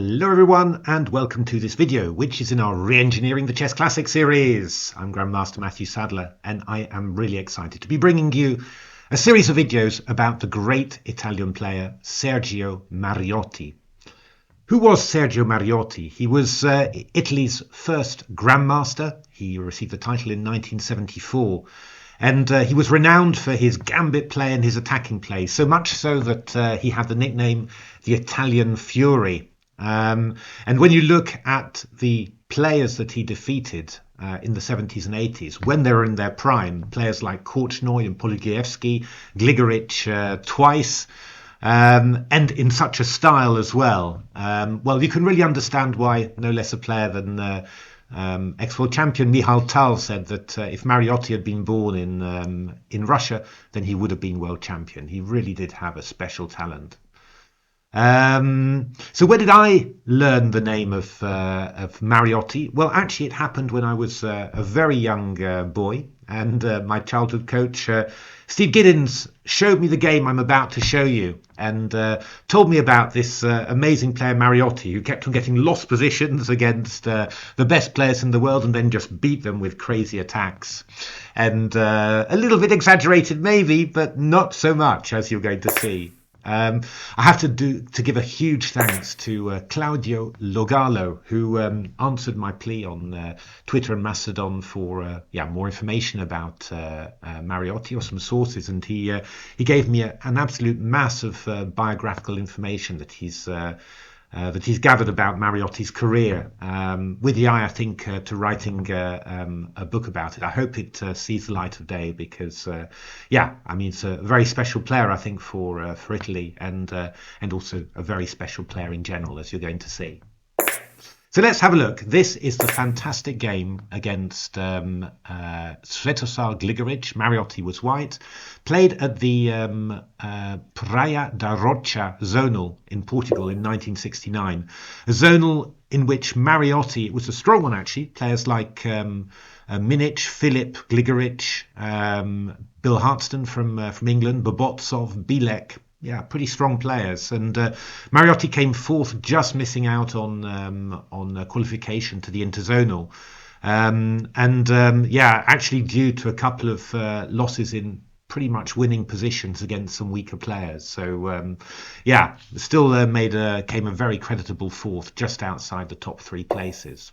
Hello everyone and welcome to this video, which is in our Reengineering the Chess Classic series. I'm Grandmaster Matthew Sadler and I am really excited to be bringing you a series of videos about the great Italian player Sergio Mariotti. Who was Sergio Mariotti? He was Italy's first grandmaster. He received the title in 1974. And he was renowned for his gambit play and his attacking play, so much so that he had the nickname the Italian Fury. And when you look at the players that he defeated in the 70s and 80s, when they were in their prime, players like Korchnoi and Polygievski, Gligoric twice, and in such a style as well, well, you can really understand why no less a player than ex-world champion Michal Tal said that if Mariotti had been born in Russia, then he would have been world champion. He really did have a special talent. So where did I learn the name of Mariotti? Well, actually, it happened when I was a very young boy, and my childhood coach Steve Giddins showed me the game I'm about to show you, and told me about this amazing player Mariotti, who kept on getting lost positions against the best players in the world and then just beat them with crazy attacks. And a little bit exaggerated maybe, but not so much, as you're going to see. I have to give a huge thanks to Claudio Logalo, who answered my plea on Twitter and Mastodon for more information about Mariotti or some sources, and he gave me an absolute mass of biographical information that he's gathered about Mariotti's career, with the eye, I think, to writing a book about it. I hope it sees the light of day because, I mean, it's a very special player, I think, for Italy, and also a very special player in general, as you're going to see. So let's have a look. This is the fantastic game against Svetozar Gligoric. Mariotti was white. Played at the Praia da Rocha Zonal in Portugal in 1969. A zonal in which Mariotti, it was a strong one actually, players like Minic, Philip, Gligoric, Bill Hartston from England, Bobotsov, Bilek. Yeah, pretty strong players, and Mariotti came fourth, just missing out on qualification to the interzonal, actually due to a couple of losses in pretty much winning positions against some weaker players. So still came a very creditable fourth, just outside the top three places.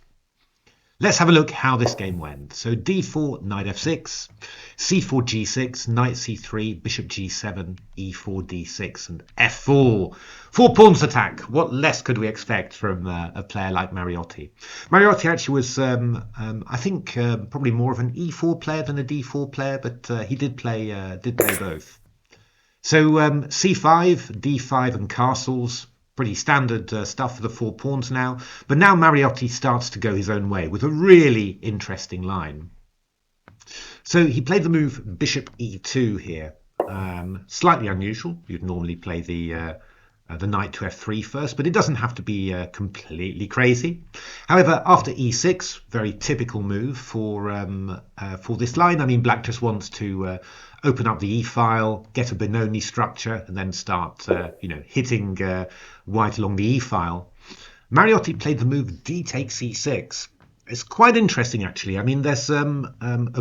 Let's have a look how this game went. So d4, knight f6, c4, g6, knight c3, bishop g7, e4, d6, and f4. 4 pawns attack. What less could we expect from a player like Mariotti? Mariotti actually was, I think, probably more of an e4 player than a d4 player, but he did play both. So c5, d5, and castles. Pretty standard stuff for the 4 pawns now. But now Mariotti starts to go his own way with a really interesting line. So he played the move bishop e2 here. Slightly unusual. You'd normally play the knight to f3 first, but it doesn't have to be completely crazy. However, after e6, very typical move for this line. I mean, black just wants to open up the e-file, get a Benoni structure, and then start hitting white along the e-file. Mariotti played the move d takes e6. It's quite interesting, actually. I mean, there's a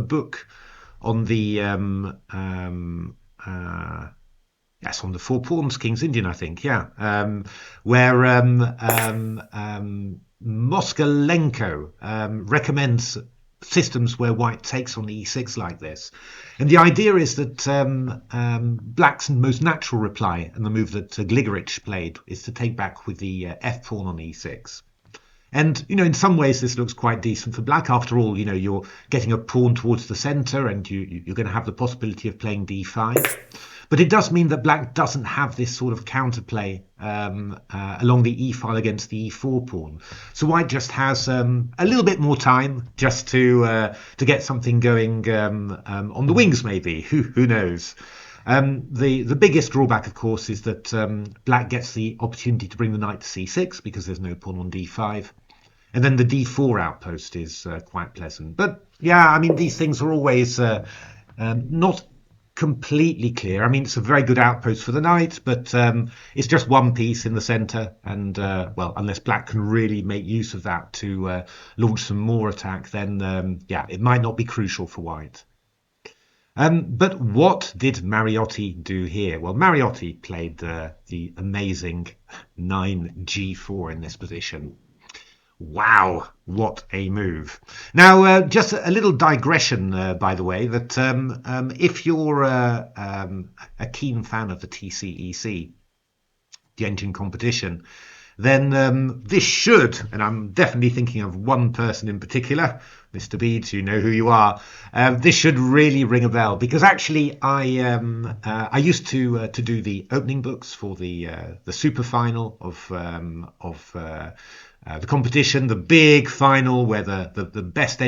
book on the yes, on the 4 pawns, King's Indian, I think, where Moskalenko recommends systems where white takes on the e6 like this. And the idea is that black's most natural reply, and the move that Gligoric played, is to take back with the f pawn on e6. And, in some ways this looks quite decent for black. After all, you're getting a pawn towards the center, and you're going to have the possibility of playing d5. But it does mean that black doesn't have this sort of counterplay along the e-file against the e4 pawn. So white just has a little bit more time just to get something going on the wings, maybe. Who knows? The biggest drawback, of course, is that black gets the opportunity to bring the knight to c6 because there's no pawn on d5. And then the d4 outpost is quite pleasant. But yeah, I mean, these things are always not completely clear. I mean, it's a very good outpost for the knight, but it's just one piece in the center. And, well, unless black can really make use of that to launch some more attack, then, yeah, it might not be crucial for white. But what did Mariotti do here? Well, Mariotti played the amazing 9g4 in this position. Wow, what a move. Now, just a little digression, by the way, that if you're a keen fan of the TCEC, the engine competition, then this should, and I'm definitely thinking of one person in particular, Mr. Beads, you know who you are. This should really ring a bell, because actually I used to do the opening books for the super final of the competition, the big final where the best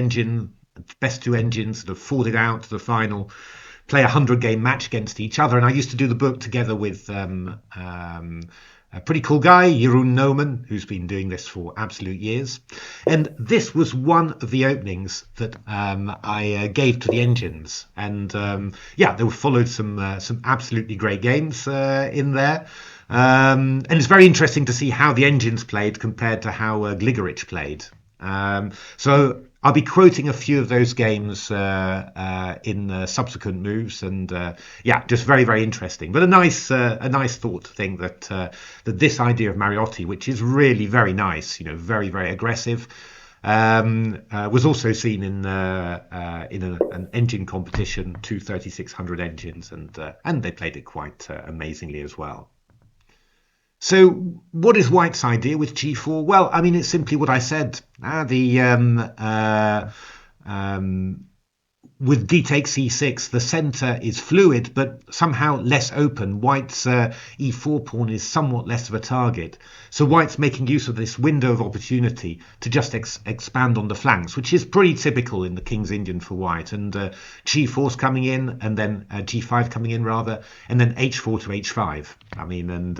two engines that have fought it out to the final play a 100-game match against each other. And I used to do the book together with a pretty cool guy, Jeroen Nomen, who's been doing this for absolute years. And this was one of the openings that I gave to the engines. And yeah, there were followed some absolutely great games in there. And it's very interesting to see how the engines played compared to how Gligoric played. So I'll be quoting a few of those games in subsequent moves, and yeah, just very, very interesting. But a nice thought to think that that this idea of Mariotti, which is really very nice, you know, very, very aggressive, was also seen in an engine competition, 3600 engines, and they played it quite amazingly as well. So what is white's idea with g4? Well, I mean, it's simply what I said. With d takes e6, the center is fluid, but somehow less open. White's e4 pawn is somewhat less of a target. So white's making use of this window of opportunity to just expand on the flanks, which is pretty typical in the King's Indian for white. And g4's coming in, and then g5 coming in rather, and then h4 to h5. I mean, and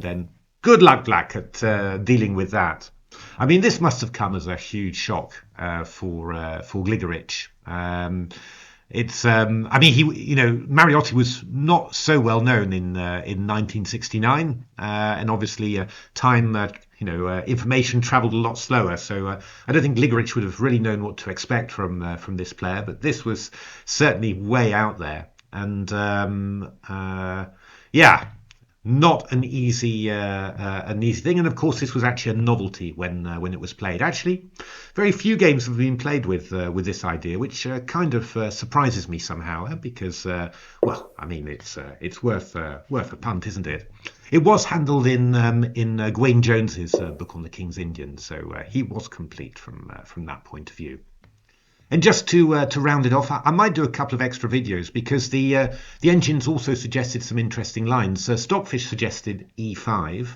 then good luck, black, at dealing with that. I mean, this must have come as a huge shock for Gligoric. It's I mean, Mariotti was not so well known in 1969, and obviously information travelled a lot slower. So I don't think Gligoric would have really known what to expect from this player, but this was certainly way out there, and yeah. Not an easy thing, and of course this was actually a novelty when it was played. Actually, very few games have been played with this idea, which kind of surprises me somehow, because well, I mean, it's worth a punt, isn't it? It was handled in Gawain Jones's book on the King's Indian, so he was complete from that point of view. And just to round it off, I might do a couple of extra videos, because the engines also suggested some interesting lines. Stockfish suggested e5,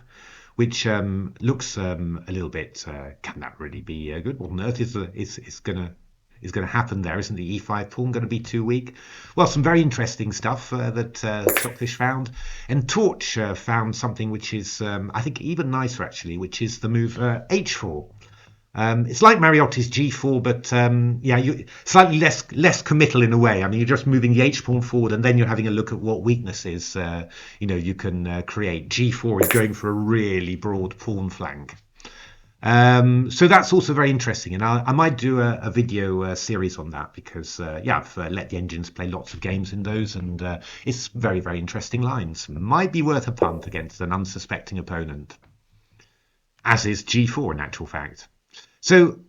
which looks a little bit. Can that really be good? What on earth is going to happen there? Isn't the e5 pawn going to be too weak? Well, some very interesting stuff that Stockfish found, and Torch found something which is I think even nicer actually, which is the move h4. It's like Mariotti's g4, but yeah, you slightly less committal in a way. I mean, you're just moving the h pawn forward, and then you're having a look at what weaknesses you can create. G4 is going for a really broad pawn flank. So that's also very interesting, and I might do a video series on that, because yeah, I've let the engines play lots of games in those, and it's very, very interesting lines. Might be worth a punt against an unsuspecting opponent, as is g4 in actual fact. So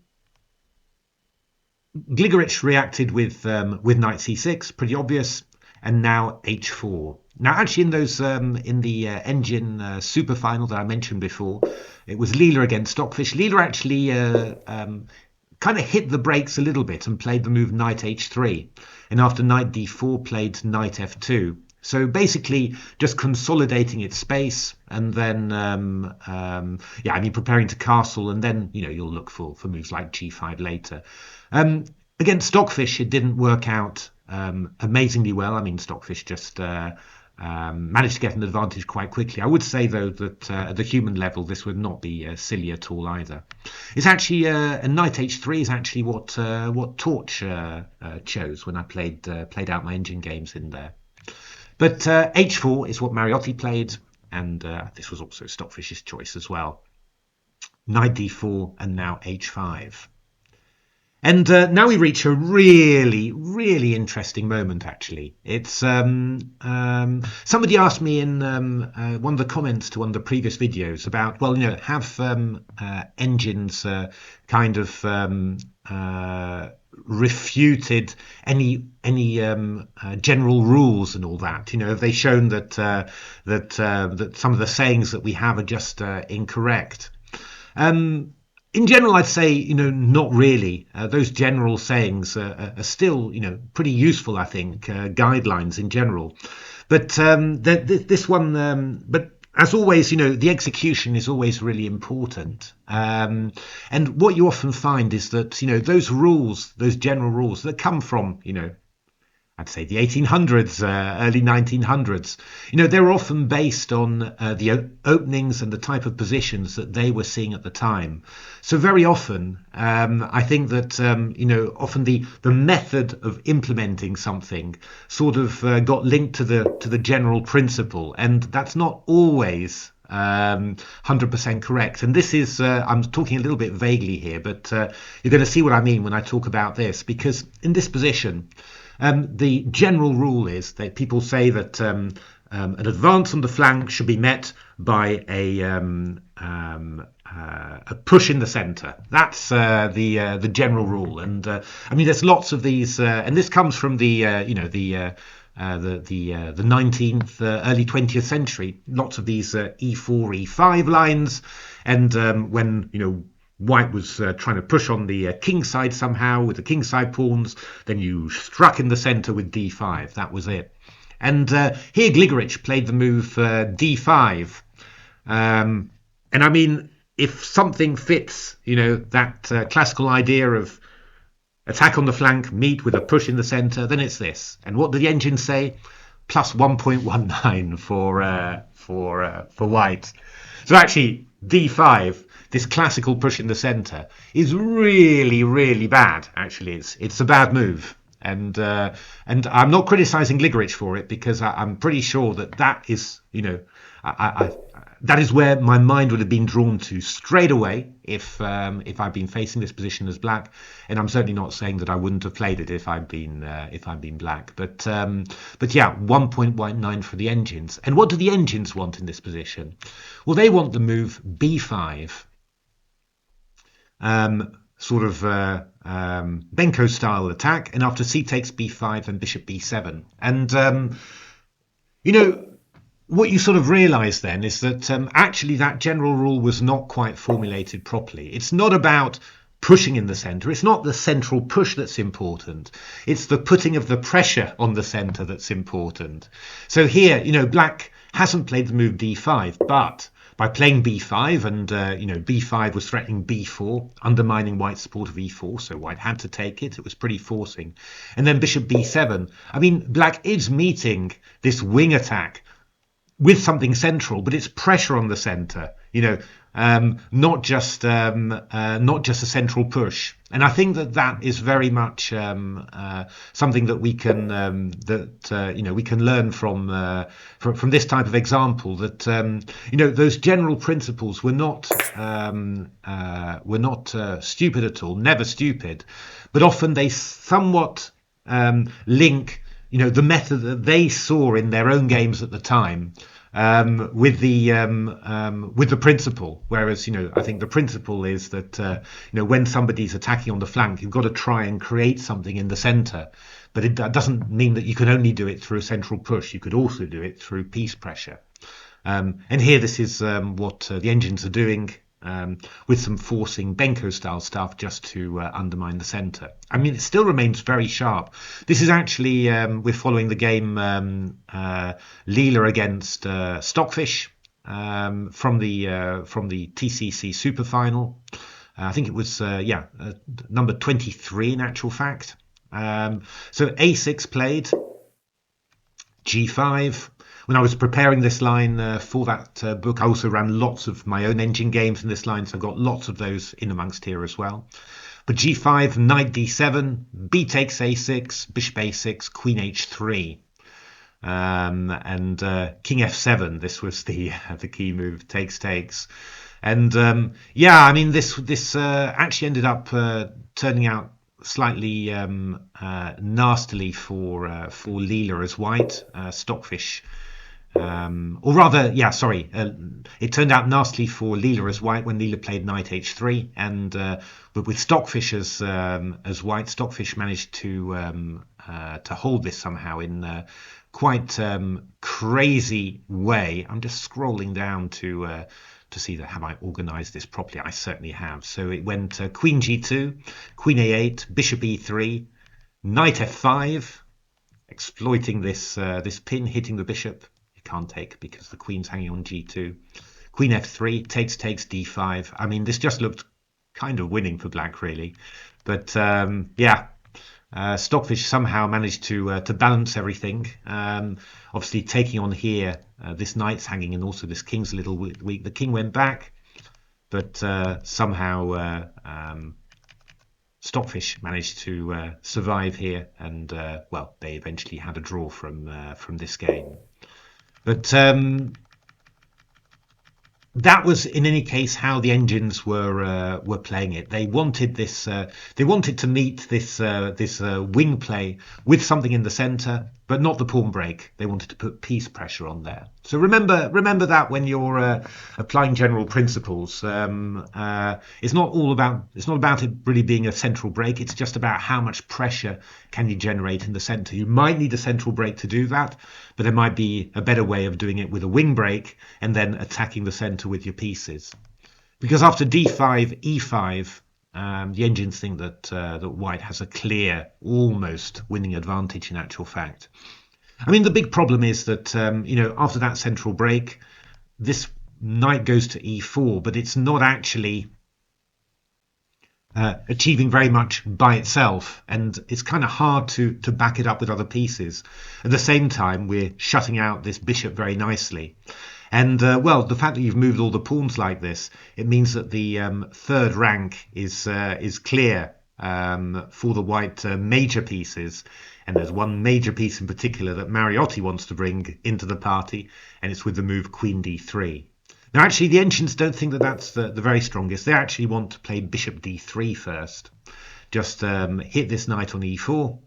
Gligoric reacted with knight c6, pretty obvious, and now h4. Now, actually, in those in the engine super final that I mentioned before, it was Leela against Stockfish. Leela actually kind of hit the brakes a little bit and played the move knight h3, and after knight d4 played knight f2. So basically just consolidating its space, and then yeah, I mean, preparing to castle, and then you'll look for moves like g5 later. Against Stockfish, it didn't work out amazingly well. I mean, Stockfish just managed to get an advantage quite quickly. I would say, though, that at the human level, this would not be silly at all either. It's actually a knight h3 is actually what Torch chose when I played out my engine games in there. But h4 is what Mariotti played, and this was also Stockfish's choice as well. Knight d4 and now h5. And now we reach a really interesting moment, actually. It's somebody asked me in one of the comments to one of the previous videos about, well, have engines kind of refuted any general rules and all that? Have they shown that that some of the sayings that we have are just incorrect? In general, I'd say, not really. Those general sayings are still, pretty useful, I think, guidelines in general. But this one, but as always, the execution is always really important. And what you often find is that, those rules, those general rules that come from, I'd say the 1800s, early 1900s, they're often based on the openings and the type of positions that they were seeing at the time. So very often, I think that, often the method of implementing something sort of got linked to the general principle, and that's not always 100% correct. And this is, I'm talking a little bit vaguely here, but you're going to see what I mean when I talk about this, because in this position, the general rule is that people say that an advance on the flank should be met by a push in the center. That's the general rule. And I mean, there's lots of these, and this comes from the 19th, early 20th century. Lots of these E4, E5 lines, and when White was trying to push on the kingside somehow with the kingside pawns, then you struck in the center with d5. That was it. And here Gligoric played the move d5. And I mean, if something fits, that classical idea of attack on the flank, meet with a push in the center, then it's this. And what did the engine say? Plus 1.19 for White. So actually, d5, this classical push in the center, is really bad. Actually, it's a bad move, and I'm not criticizing Gligoric for it, because I'm pretty sure that is, that is where my mind would have been drawn to straight away if I'd been facing this position as black. And I'm certainly not saying that I wouldn't have played it if I'd been black. But yeah, 1.19 for the engines. And what do the engines want in this position? Well, they want the move b5. Sort of Benko style attack, and after c takes b5 and bishop b7. And what you sort of realize then is that actually that general rule was not quite formulated properly. It's not about pushing in the center. It's not the central push that's important. It's the putting of the pressure on the center that's important. So here, black hasn't played the move d5, but by playing b5, and b5 was threatening b4, undermining White's support of e4, so White had to take it. It was pretty forcing. And then bishop b7. I mean, black is meeting this wing attack with something central, but it's pressure on the center, not just a central push. And I think that is very much something that we can we can learn from this type of example. That those general principles were not stupid at all, never stupid, but often they somewhat link the method that they saw in their own games at the time with the principle. Whereas I think the principle is that when somebody's attacking on the flank, you've got to try and create something in the center. But it doesn't mean that you can only do it through a central push. You could also do it through piece pressure. And here this is what the engines are doing. With some forcing Benko style stuff just to undermine the center. I mean, it still remains very sharp. This is actually we're following the game Leela against Stockfish from the TCC Super Final. I think it was number 23 in actual fact. So a6 played, g5. When I was preparing this line for that book, I also ran lots of my own engine games in this line, so I've got lots of those in amongst here as well. But g5, knight d7, b takes a6, bishop a6, queen h3. and king f7. This was the key move, takes. And yeah, I mean this actually ended up turning out slightly nastily for Leela as white. Stockfish. Or rather, yeah, sorry. It turned out nastily for Leela as white when Leela played knight h3, and but with Stockfish as white, Stockfish managed to hold this somehow in quite crazy way. I'm just scrolling down to see that have I organised this properly. I certainly have. So it went Queen g2, Queen a8, Bishop e3, Knight f5, exploiting this this pin, hitting the bishop. Can't take because the queen's hanging on g2. Queen f3, takes d5. I mean, this just looked kind of winning for black, really. But yeah, Stockfish somehow managed to balance everything. Obviously, taking on here, this knight's hanging and also this king's a little weak. The king went back, but somehow Stockfish managed to survive here, and well, they eventually had a draw from this game. But that was, in any case, how the engines were playing it. They wanted this. They wanted to meet this wing play with something in the centre, but not the pawn break. They wanted to put piece pressure on there. So remember that when you're applying general principles. It's not about it really being a central break. It's just about how much pressure can you generate in the centre. You might need a central break to do that, but there might be a better way of doing it with a wing break and then attacking the centre with your pieces. Because after d5, e5, the engines think that white has a clear, almost winning advantage in actual fact. I mean, the big problem is that, after that central break, this knight goes to e4, but it's not actually achieving very much by itself, and it's kind of hard to back it up with other pieces. At the same time, we're shutting out this bishop very nicely. And well, the fact that you've moved all the pawns like this, it means that the third rank is clear for the white major pieces. And there's one major piece in particular that Mariotti wants to bring into the party, and it's with the move Queen d3. Now, actually, the engines don't think that that's the very strongest. They actually want to play Bishop d3 first. Just hit this knight on e4.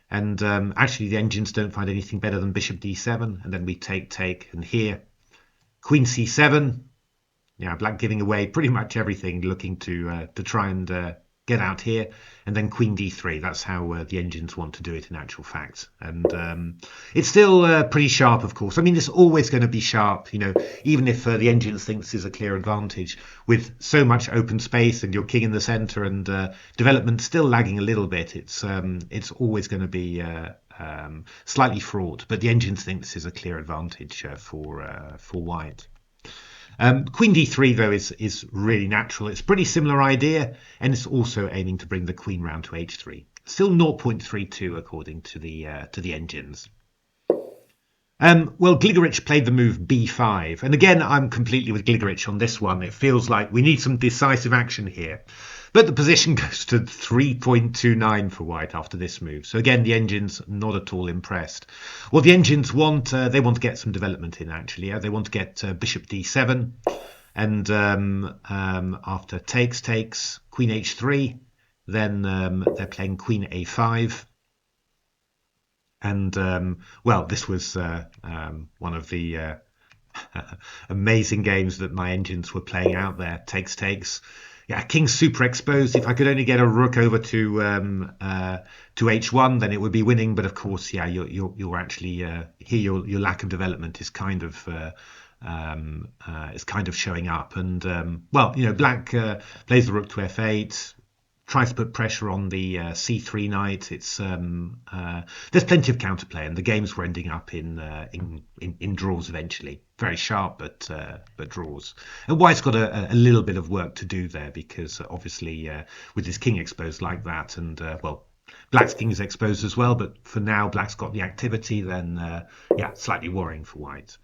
And actually, the engines don't find anything better than Bishop d7. And then we take, and here, Queen c7. Yeah, black giving away pretty much everything, looking to try and get out here, and then Queen d3. That's how the engines want to do it in actual fact. And it's still pretty sharp, of course. I mean, it's always going to be sharp, even if the engines think this is a clear advantage. With so much open space and your king in the center and development still lagging a little bit, it's always going to be slightly fraught. But the engines think this is a clear advantage for white. Queen d3 though is really natural. It's a pretty similar idea, and it's also aiming to bring the queen round to h3. Still 0.32 according to the engines. Well, Gligoric played the move b5, and again I'm completely with Gligoric on this one. It feels like we need some decisive action here. But the position goes to 3.29 for white after this move. So again, the engines not at all impressed. What the engines want, they want to get some development in, actually. They want to get Bishop d7. And after takes, Queen h3. Then they're playing Queen a5. And, well, this was one of the amazing games that my engines were playing out there. Takes. Yeah, king's super exposed. If I could only get a rook over to h1, then it would be winning. But of course, yeah, you're actually here. Your lack of development is kind of showing up. And well, black plays the rook to f8, tries to put pressure on the c3 knight. It's there's plenty of counterplay, and the games were ending up in draws eventually. Very sharp, but draws. And white's got a little bit of work to do there, because obviously with his king exposed like that, and well, black's king is exposed as well. But for now, black's got the activity. Then yeah, slightly worrying for white.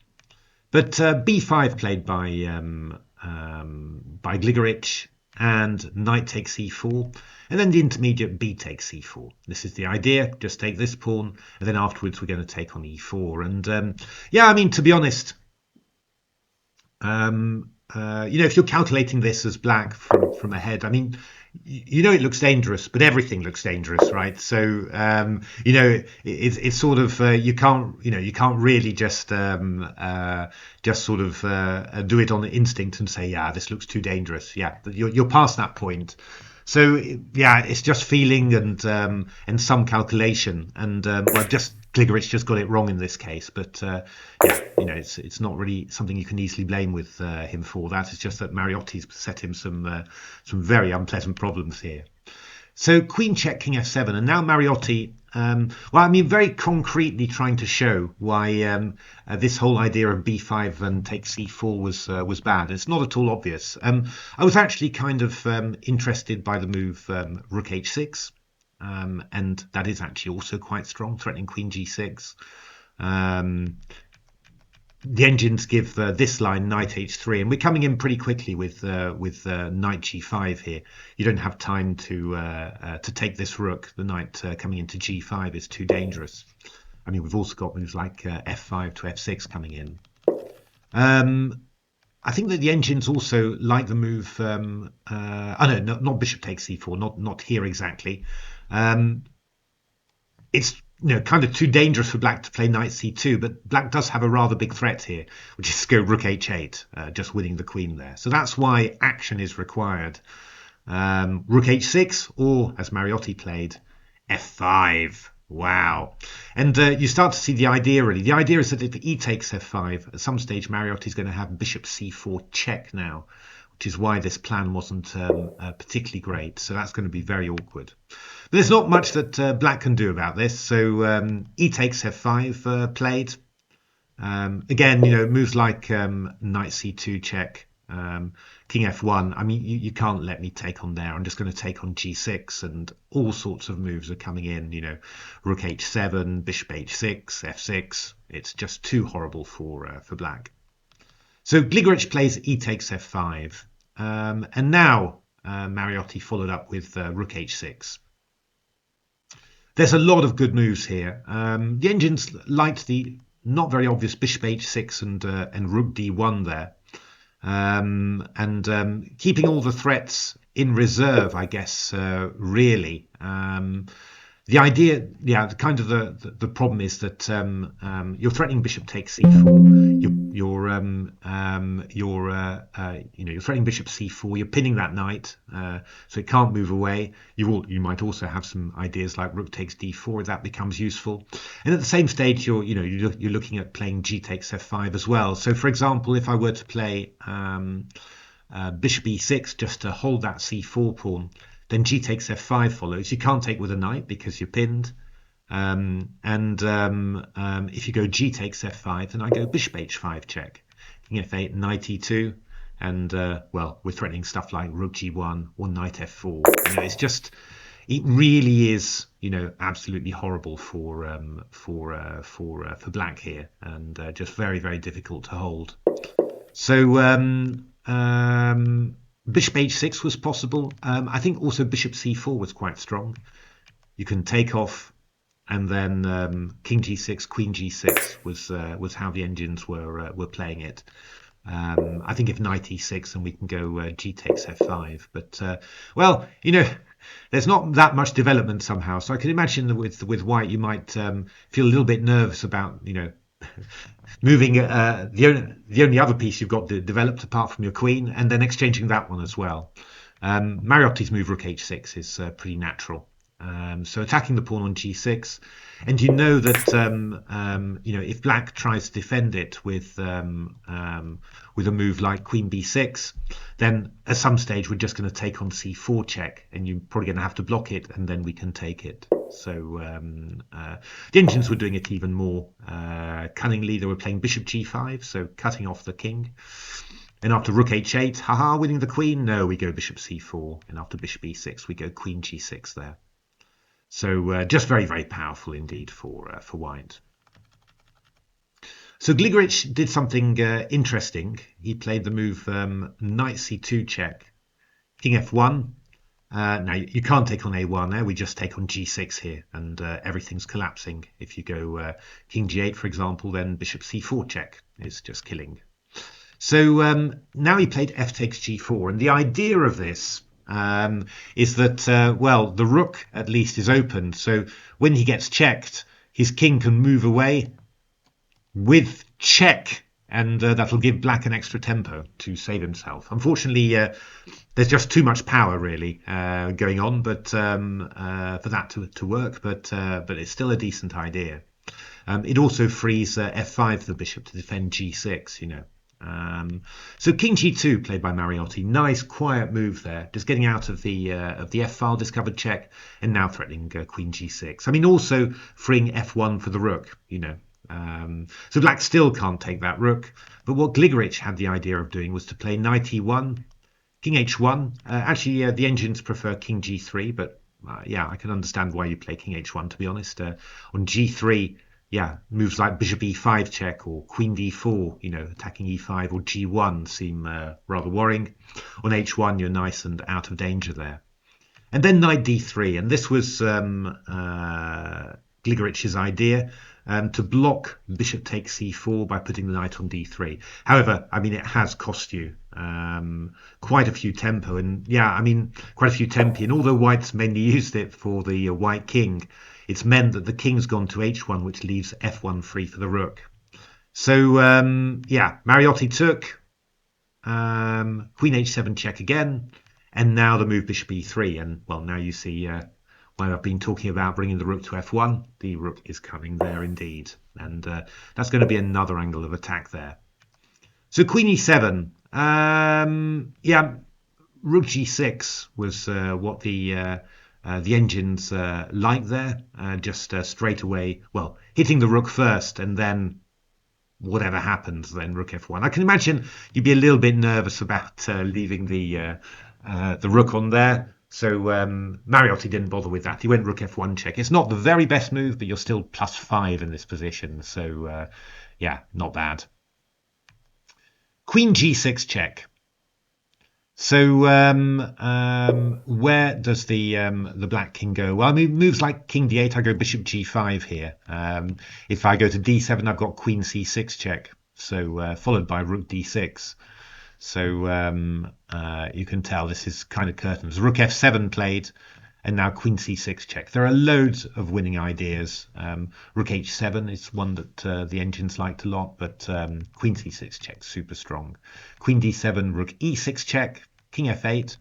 But b5 played by Gligoric. and knight takes e4, and then the intermediate b takes c4. This is the idea. Just take this pawn, and then afterwards we're going to take on e4. And yeah, I mean, to be honest, if you're calculating this as black from ahead, I mean, it looks dangerous, but everything looks dangerous, right? So it's sort of you can't really just sort of do it on instinct and say, yeah, this looks too dangerous. Yeah, you're past that point. So yeah, it's just feeling and some calculation, and Gligoric just got it wrong in this case. But yeah, it's not really something you can easily blame with him for that. It's just that Mariotti's set him some very unpleasant problems here. So queen check, king f7, and now Mariotti, very concretely trying to show why this whole idea of b5 and take c4 was bad. It's not at all obvious. I was actually kind of interested by the move rook h6, and that is actually also quite strong, threatening queen g6. The engines give this line knight h3, and we're coming in pretty quickly with knight g5 here. You don't have time to take this rook. The knight coming into g5 is too dangerous. I mean, we've also got moves like f5 to f6 coming in. I think that the engines also like the move. No, not bishop takes c4. Not here exactly. It's kind of too dangerous for black to play knight c2, but black does have a rather big threat here, which is to go rook h8, just winning the queen there. So that's why action is required. Rook h6, or as Mariotti played, f5. Wow. And you start to see the idea, really. The idea is that if e takes f5, at some stage Mariotti is going to have bishop c4 check now, which is why this plan wasn't particularly great. So that's going to be very awkward. But there's not much that black can do about this. So e takes f5 played. Again, moves like knight c2 check, king f1. I mean, you can't let me take on there. I'm just going to take on g6, and all sorts of moves are coming in. Rook h7, bishop h6, f6. It's just too horrible for black. So Gligoric plays e takes f5, and now Mariotti followed up with rook h6. There's a lot of good moves here. The engines liked the not very obvious bishop h6 and rook d1 there, and keeping all the threats in reserve, I guess. Really. The idea, kind of the problem is that you're threatening bishop takes c4. You're threatening bishop c4. You're pinning that knight, so it can't move away. You might also have some ideas like rook takes d4. That becomes useful. And at the same stage, you're looking at playing g takes f5 as well. So, for example, if I were to play bishop e6 just to hold that c4 pawn, then g takes f5 follows. You can't take with a knight because you're pinned. If you go g takes f5, then I go bishop h5 check. King f8, knight e2, and we're threatening stuff like rook g1 or knight f4. It really is, absolutely horrible for black here, and just very, very difficult to hold. So bishop h6 was possible. I think also bishop c4 was quite strong. You can take off, and then king g6, queen g6 was how the engines were playing it. I think if knight e6, then we can go g takes f5. But there's not that much development somehow. So I can imagine that with white, you might feel a little bit nervous about moving the only other piece you've got developed apart from your queen, and then exchanging that one as well. Mariotti's move rook h6 is pretty natural. So attacking the pawn on g6, and that if black tries to defend it with a move like queen b6, then at some stage we're just going to take on c4 check, and you're probably going to have to block it, and then we can take it. So the engines were doing it even more cunningly. They were playing bishop g5, so cutting off the king. And after rook h8, haha, winning the queen. No, we go bishop c4, and after bishop e6, we go queen g6 there. So just very, very powerful indeed for white. So Gligoric did something interesting. He played the move knight c2 check, king f1. Now you can't take on a1 there, we just take on g6 here, and everything's collapsing. If you go king g8, for example, then bishop c4 check is just killing. So now he played f takes g4, and the idea of this is that, well, the rook at least is open, so when he gets checked, his king can move away with check, and that'll give black an extra tempo to save himself. Unfortunately, there's just too much power really going on, but for that to work. But it's still a decent idea. It also frees f5 for the bishop to defend g6. You know. So king g2 played by Mariotti. Nice quiet move there, just getting out of the f file, discovered check, and now threatening queen g6. I mean, also freeing f1 for the rook. You know. So black still can't take that rook, but what Gligoric had the idea of doing was to play knight e1, king h1. Actually, the engines prefer king g3, but yeah, I can understand why you play king h1, to be honest. On g3, yeah, moves like bishop e5 check or queen d4, you know, attacking e5 or g1 seem rather worrying. On h1, you're nice and out of danger there. And then knight d3, and this was Gligoric's idea. To block bishop takes c4 by putting the knight on d3. However, I mean, it has cost you quite a few tempo, and yeah, I mean, quite a few tempi. And although white's mainly used it for the white king, it's meant that the king's gone to h1, which leaves f1 free for the rook. So yeah, Mariotti took queen h7 check again, and now the move bishop e3. And well, now you see why I've been talking about bringing the rook to f1. The rook is coming there indeed, and that's going to be another angle of attack there. So queen e7, yeah, rook g6 was what the engines like there, just straight away, well, hitting the rook first, and then whatever happens, then rook f1. I can imagine you'd be a little bit nervous about leaving the rook on there. So Mariotti didn't bother with that. He went rook f1 check. It's not the very best move, but you're still +5 in this position. So yeah, not bad. Queen g6 check. So where does the black king go? Well, I mean, moves like king d8. I go bishop g5 here. If I go to d7, I've got queen c6 check. So followed by rook d6. So you can tell this is kind of curtains. Rook f7 played, and now queen c6 check. There are loads of winning ideas. Rook h7 is one that the engines liked a lot, but queen c6 check, super strong. Queen d7, rook e6 check, king f8,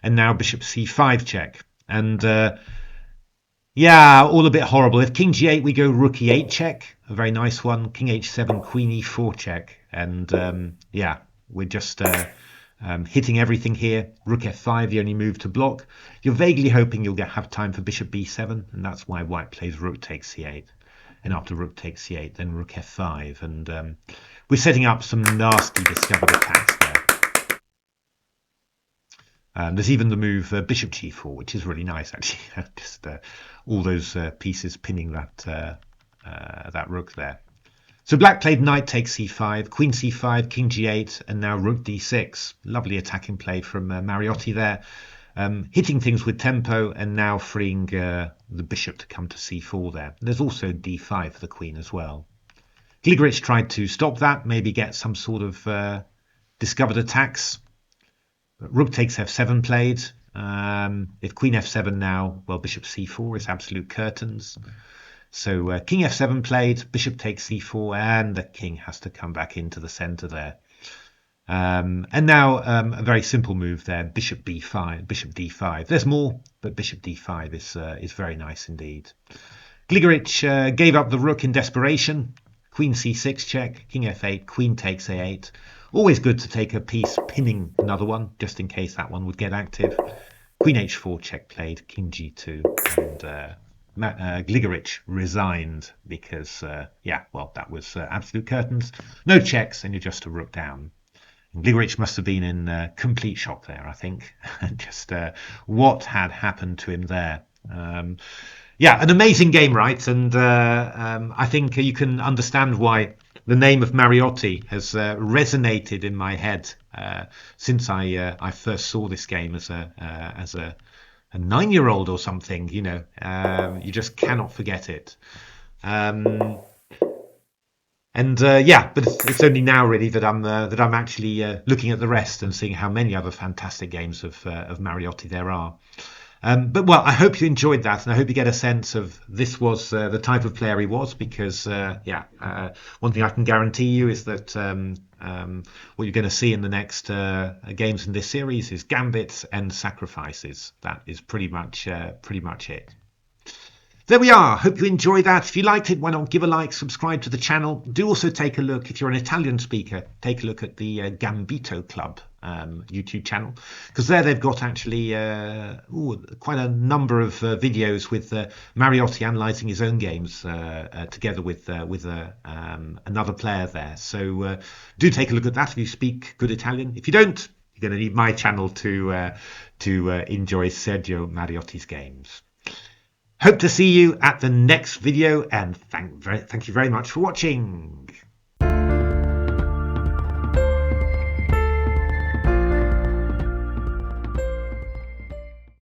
and now bishop c5 check. And yeah, all a bit horrible. If king g8, we go rook e8 check, a very nice one. King h7, queen e4 check, and yeah, we're just hitting everything here. Rook f5, the only move to block. You're vaguely hoping you'll have time for bishop b7, and that's why white plays rook takes c8. And after rook takes c8, then rook f5. And we're setting up some nasty discovered attacks there. There's even the move bishop g4, which is really nice, actually. Just all those pieces pinning that rook there. So black played knight takes c5, queen c5, king g8, and now rook d6. Lovely attacking play from Mariotti there. Hitting things with tempo, and now freeing the bishop to come to c4 there. There's also d5 for the queen as well. Gligoric tried to stop that, maybe get some sort of discovered attacks. Rook takes f7 played. If queen f7 now, well, bishop c4 is absolute curtains. So king f7 played, bishop takes c4, and the king has to come back into the center there. And now a very simple move there, bishop b5, bishop d5. There's more, but bishop d5 is very nice indeed. Gligoric gave up the rook in desperation. Queen c6 check, king f8, queen takes a8. Always good to take a piece pinning another one, just in case that one would get active. Queen h4 check played, king g2, and Gligoric resigned because, yeah, well, that was absolute curtains. No checks, and you're just a rook down. And Gligoric must have been in complete shock there, I think. Just what had happened to him there. Yeah, an amazing game, right? And I think you can understand why the name of Mariotti has resonated in my head since I first saw this game as a 9-year-old or something. You know, you just cannot forget it. Yeah, but it's only now really that I'm actually looking at the rest and seeing how many other fantastic games of Mariotti there are. But well, I hope you enjoyed that, and I hope you get a sense of this was the type of player he was, because one thing I can guarantee you is that what you're going to see in the next games in this series is gambits and sacrifices. That is pretty much it. There we are. Hope you enjoyed that. If you liked it, why not give a like, subscribe to the channel. Do also take a look, if you're an Italian speaker, take a look at the Gambito Club YouTube channel, because there they've got actually quite a number of videos with Mariotti analysing his own games together with another player there. So do take a look at that if you speak good Italian. If you don't, you're going to need my channel to enjoy Sergio Mariotti's games. Hope to see you at the next video, and thank you very much for watching.